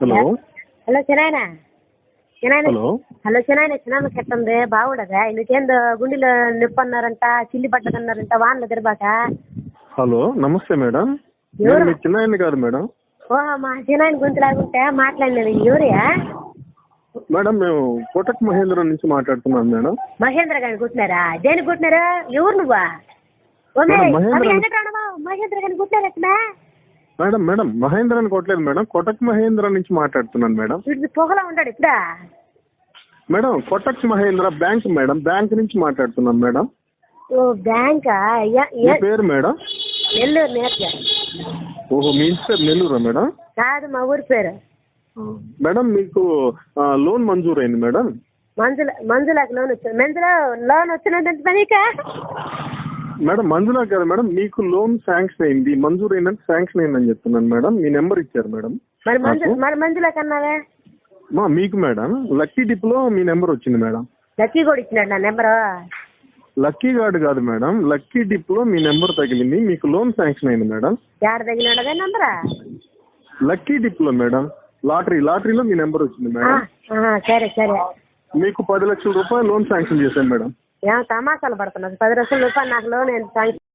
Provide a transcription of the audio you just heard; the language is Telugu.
హలో హలో చిన్నాయన చిన్నాయన హలో హలో చిన్నాయన చిన్న చెప్తుంది బాగుండదా నీకేందో గుండెలో నొప్పి అన్నారంట చిల్లి పడ్డదన్నారంట వానలు తిరబాక. హలో నమస్తే మేడం. నేను మీ చిన్నాయన్ని కాదు మేడం. ఓహో మా చిన్నాయన గొంతులాగుంటే మాట్లాడలేదు. ఎవరియా? మేడం మేము కోటక్ మహేంద్ర నుంచి మాట్లాడుతున్నాం మేడం. మహేంద్ర గారిని కుట్టినారా? దేనికి కుట్టినారు? ఎవరు నువ్వా? మహేంద్ర గారిని కుట్టినారట్నా? మేడం మేడం మహేంద్ర అని కొట్టలేదు మేడం, కోటక్ మహేంద్ర నుంచి మాట్లాడుతున్నాను మేడం. వీడి పొగలో ఉంటాడు ఇప్పుడా? Madam Kotak Mahindra bank madam, bank నుంచి మాట్లాడుతున్నాం మేడం. ఓ బ్యాంకా? మీ పేరు మేడం? నెల్లూరు నేర్చ. ఓహో మీ ఇంటి పేరు నెల్లూరా మేడం? కాదు మా ఊరి పేరు. మేడం మీకు లోన్ మంజూరైంది మేడం. మంజులాకి లోన్ వచ్చింది. లోన్ వచ్చినదంటే పనికా? మేడం మంజులా కదా మేడం, మీకు లోన్ శాంక్షన్ అయింది, మంజూరు అయిందంటే శాంక్షన్ అయిందని చెప్తున్నాను మేడం. మీ నెంబర్ ఇచ్చారు మేడం. మరి మంజులా కన్నావే మీకు మేడం లక్కీ డిప్ లో మీ నెంబర్ వచ్చింది మేడం. లక్కీ కూడా ఇచ్చినాడు నా నెంబరు. లక్కీ కార్డు కాదు మేడం, లక్కీ డిప్ లో మీ నెంబర్ తగిలింది, మీకు లోన్ శాంక్షన్ అయింది మేడం. ఏడ తగిలినాడు అదే నెంబరా? లక్కీ డిప్ లో మేడం, లాటరీలో మీ నెంబర్ వచ్చింది మేడం. సరే సరే. మీకు 10 లక్షల రూపాయలు లోన్ శాంక్షన్ చేశాను మేడం. ఏమో తమాషాలు పడుతున్నారు. 10 లక్షల రూపాయలు నాకు లోన్